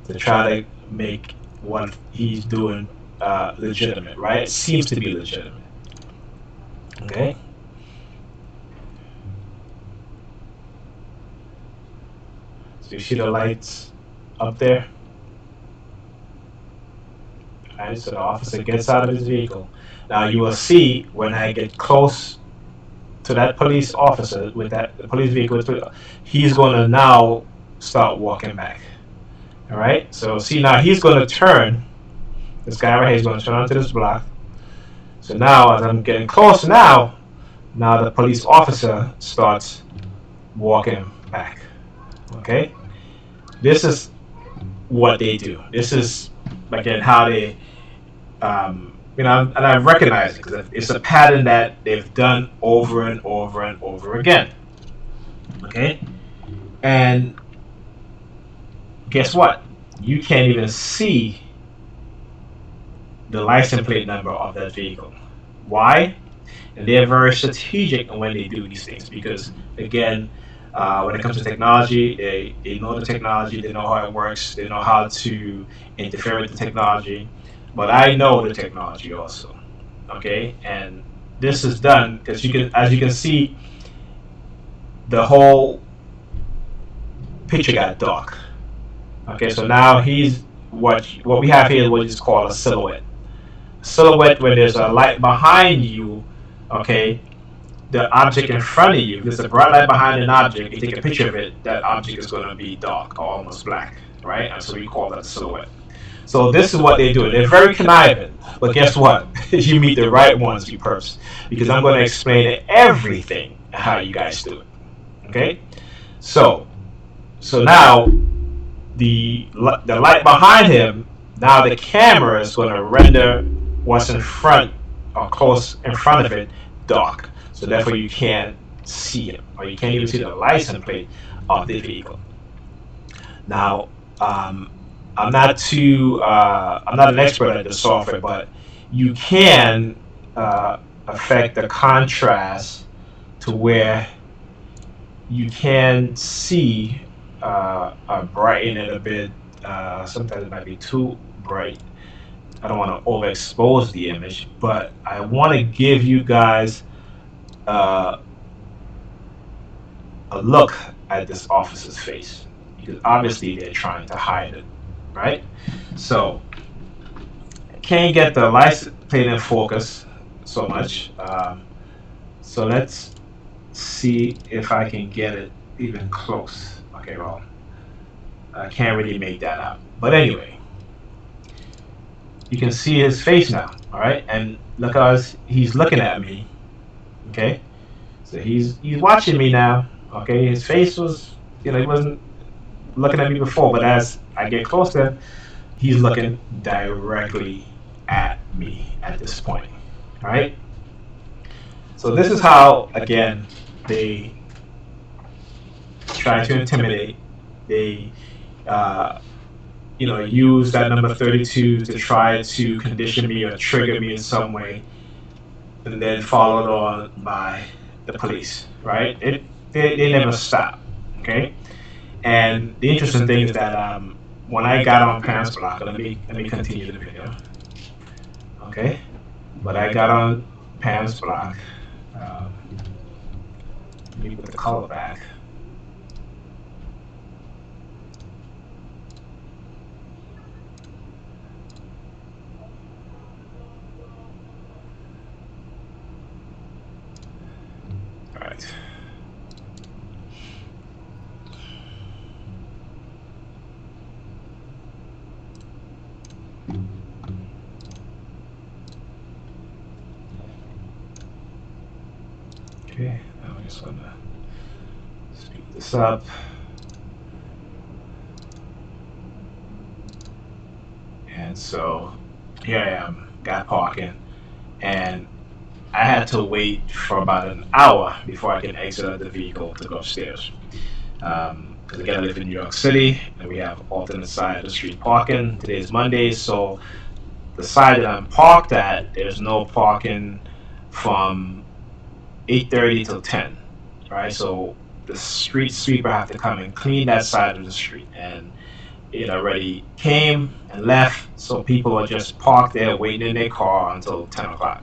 to try to make what he's doing legitimate, right? It seems to be legitimate. Okay, so you see the lights up there? Right, so the officer gets out of his vehicle. Now you will see when I get close to that police officer with that the police vehicle, he's going to now start walking back. All right. So see now he's going to turn. This guy right here is going to turn onto this block. So now as I'm getting close now the police officer starts walking back. Okay. This is what they do. This is again how they and I recognize it because it's a pattern that they've done over and over and over again. Okay, and guess what? You can't even see the license plate number of that vehicle. Why? And they're very strategic when they do these things because, again, when it comes to technology, they know the technology, they know how it works, they know how to interfere with the technology. But I know the technology also. Okay, and this is done because as you can see, the whole picture got dark. Okay, so now he's what we have here is what is called a silhouette. Silhouette when there's a light behind you. Okay, the object in front of you. If there's a bright light behind an object, you take a picture of it. That object is going to be dark or almost black, right? And so we call that a silhouette. So this is what they do. They're very conniving. But guess what? You meet the right ones, you perps. Because I'm going to explain everything how you guys do it. Okay? So now the light behind him, now the camera is going to render what's in front or close in front of it dark. So therefore you can't see him or you can't even see the license plate of the vehicle. Now, I'm not an expert at the software, but you can affect the contrast to where you can see brighten it a bit. Sometimes it might be too bright. I don't want to overexpose the image, but I want to give you guys uh, a look at this officer's face because obviously they're trying to hide it, right? So can't get the license plate in focus so much. So let's see if I can get it even close. Okay, well, I can't really make that out. But anyway, you can see his face now, all right? And look how he's looking at me, okay? So he's watching me now, okay? His face was, he wasn't looking at me before, but as I get closer, he's looking directly at me at this point, all right? So this is how, again, they try to intimidate. They, uh, use that number 32 to try to condition me or trigger me in some way, and then followed on by the police, right? They never stop, okay? And the interesting thing is that when I got on Parents Block, let me continue the video, okay? But I got on Parents Block. Um, Let me put the color back. All right. Okay, now I just want to speed this up. And so here I am, got parking, and I had to wait for about an hour before I can exit the vehicle to go upstairs. Because again, I live in New York City, and we have alternate side of the street parking. Today's Monday, so the side that I'm parked at, there's no parking from 8:30 till 10, right? So the street sweeper have to come and clean that side of the street, and it already came and left, so people are just parked there waiting in their car until 10 o'clock.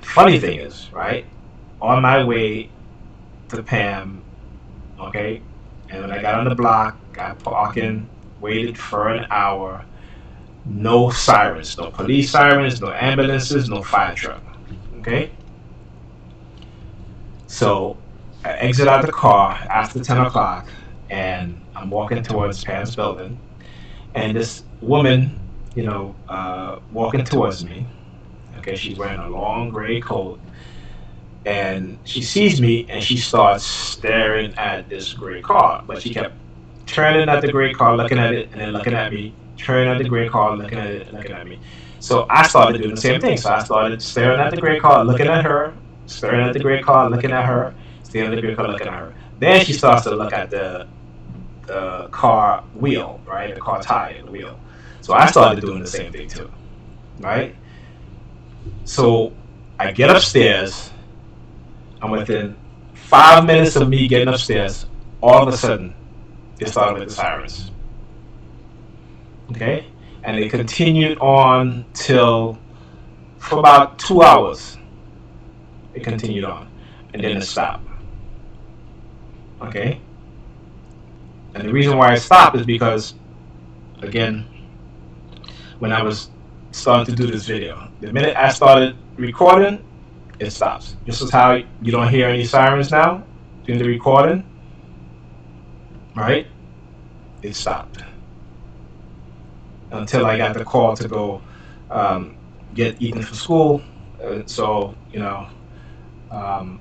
Funny thing is, right, on my way to Pam, okay, and when I got on the block, got parking, waited for an hour, no sirens, no police sirens, no ambulances, no fire truck, okay? So I exit out the car after 10 o'clock, and I'm walking towards Pam's building, and this woman, walking towards me. Okay, she's wearing a long gray coat, and she sees me, and she starts staring at this gray car. But she kept turning at the gray car, looking at it, and then looking at me. Turning at the gray car, looking at it, and looking at me. So I started doing the same thing. So I started staring at the gray car, looking at her, staring at the gray car, looking at her, staring at the gray car, looking at her. Then she starts to look at the car wheel, right? The car tire, the wheel. So I started doing the same thing too, right? So I get upstairs. I'm within 5 minutes of me getting upstairs. All of a sudden, they started with the sirens. Okay? And it continued on till for about 2 hours. It continued on. And then it stopped. Okay? And the reason why it stopped is because, again, when I was starting to do this video, the minute I started recording, it stops. This is how you don't hear any sirens now during the recording, right? It stopped until I got the call to go get Ethan for school. And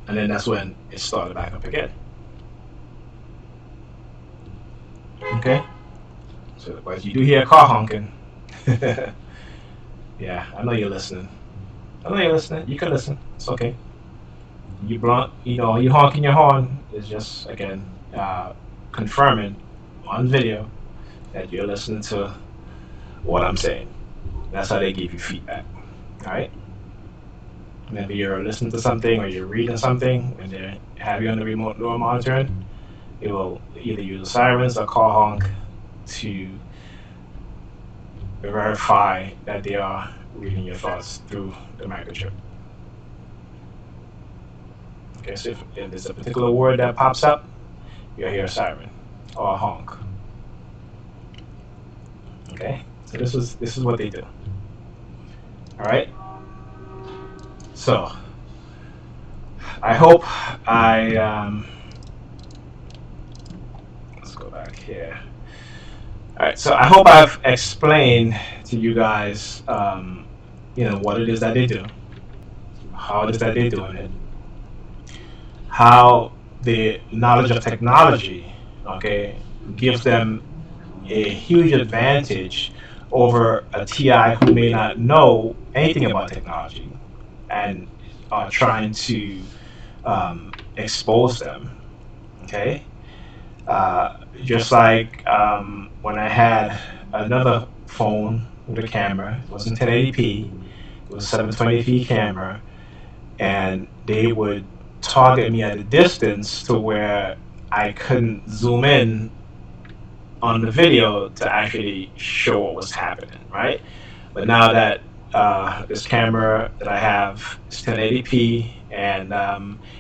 then that's when it started back up again. Okay, so but you do hear a car honking. Yeah, I know you're listening. I know you're listening. You can listen. It's okay. You blunt, you honking your horn is just again confirming on video that you're listening to what I'm saying. That's how they give you feedback. All right. Maybe you're listening to something or you're reading something and they have you on the remote door monitoring. It will either use sirens or call honk to verify that they are reading your thoughts through the microchip. Okay, so if there's a particular word that pops up, you'll hear a siren or a honk. Okay, so this is what they do. All right. So I hope let's go back here. All right. So I hope I've explained to you guys, what it is that they do, how it is that they're doing it, how the knowledge of technology, okay, gives them a huge advantage over a TI who may not know anything about technology and are trying to expose them. Okay, just like when I had another phone with a camera, it wasn't 1080p, it was a 720p camera, and they would target me at a distance to where I couldn't zoom in on the video to actually show what was happening, right? But now that this camera that I have is 1080p, and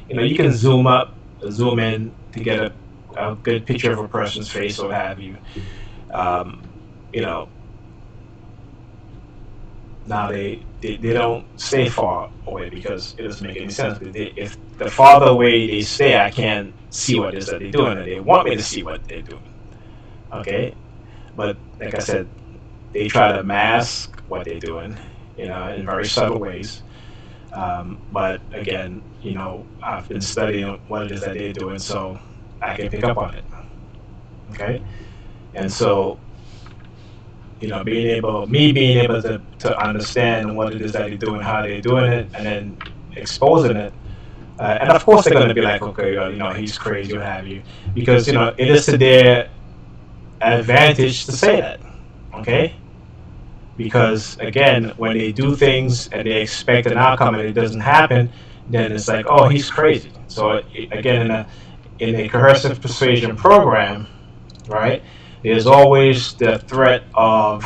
you can zoom up, zoom in to get a good picture of a person's face or what have you. Um, you know, Now they don't stay far away because it doesn't make any sense. If the farther away they stay, I can't see what it is that they're doing, and they want me to see what they're doing. Okay, but like I said, they try to mask what they're doing, in very subtle ways. But again, I've been studying what it is that they're doing, so I can pick up on it. Okay, and so being able to understand what it is that they're doing, how they're doing it, and then exposing it. And of course, they're going to be like, okay, he's crazy, what have you, because it is to their advantage to say that. Okay, because again, when they do things and they expect an outcome and it doesn't happen, then it's like, oh, he's crazy. So again, in a coercive persuasion program, right? There's always the threat of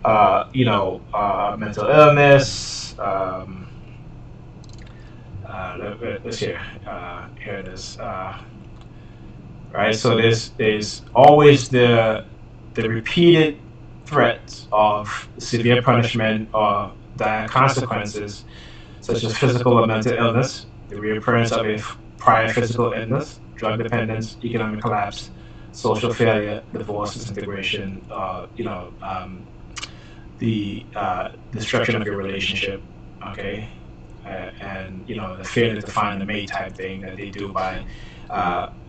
mental illness. Let's here. Here it is. Right. So there's always the repeated threats of severe punishment or dire consequences, such as physical or mental illness, the reoccurrence of a prior physical illness, drug dependence, economic collapse, social failure, divorce, disintegration, the destruction of your relationship, okay, and the failure to find a mate type thing that they do by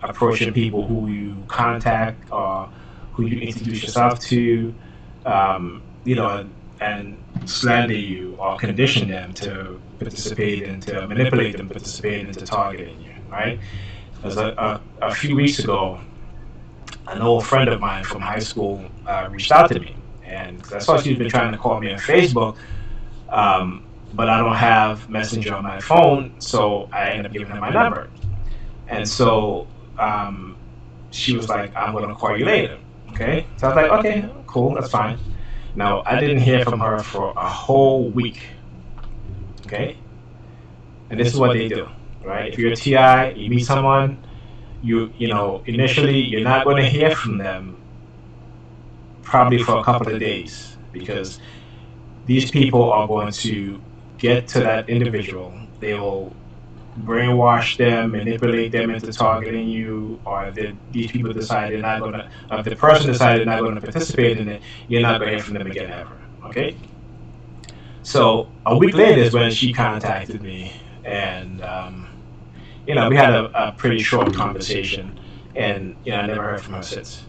approaching people who you contact or who you introduce yourself to, and slander you or condition them to participate and to manipulate them, participate into targeting you, right? Because a few weeks ago, an old friend of mine from high school reached out to me, and because I saw she'd been trying to call me on Facebook, but I don't have Messenger on my phone, so I ended up giving her my number. And so she was like, "I'm going to call you later." Okay, so I was like, "Okay, cool, that's fine." Now I didn't hear from her for a whole week. Okay, and this is what they do, right? If you're a TI, you meet someone, initially you're not going to hear from them probably for a couple of days because these people are going to get to that individual. They will brainwash them, manipulate them into targeting you, or if these people decide they're not going to, if the person decided they're not going to participate in it, you're not going to hear from them again ever. Okay? So a week later is when she contacted me, and we had a pretty short conversation, and I never heard from her since.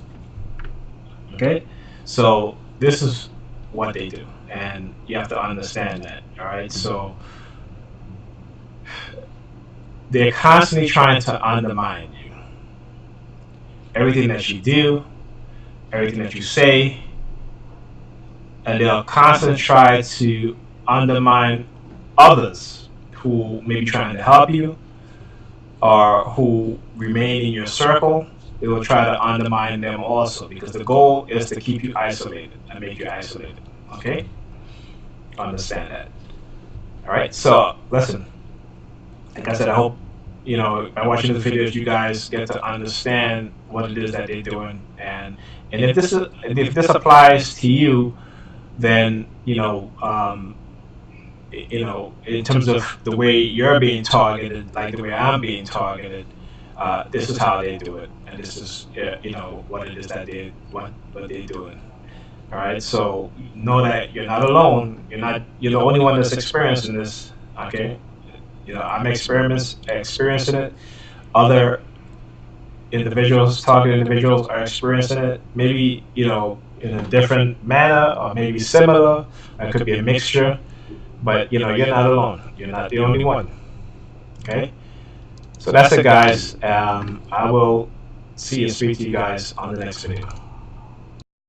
Okay, so this is what they do, and you have to understand that. All right, so they're constantly trying to undermine you. Everything that you do, everything that you say, and they'll constantly try to undermine others who may be trying to help you or who remain in your circle, it will try to undermine them also, because the goal is to keep you isolated and make you isolated. Okay? Understand that. All right. So listen, like I said, I hope by watching this video, you guys get to understand what it is that they're doing, and if this applies to you, then in terms of the way you're being targeted, like the way I'm being targeted, this is how they do it, and this is what it is that what they're doing. All right, so know that you're not alone. You're the only one that's experiencing this. Okay, I'm experiencing it. Other individuals, target individuals, are experiencing it. Maybe in a different manner, or maybe similar. It could be a mixture, but you're not alone. You're not the only one. Okay, so that's it, guys. I will see and speak to you guys on the next video.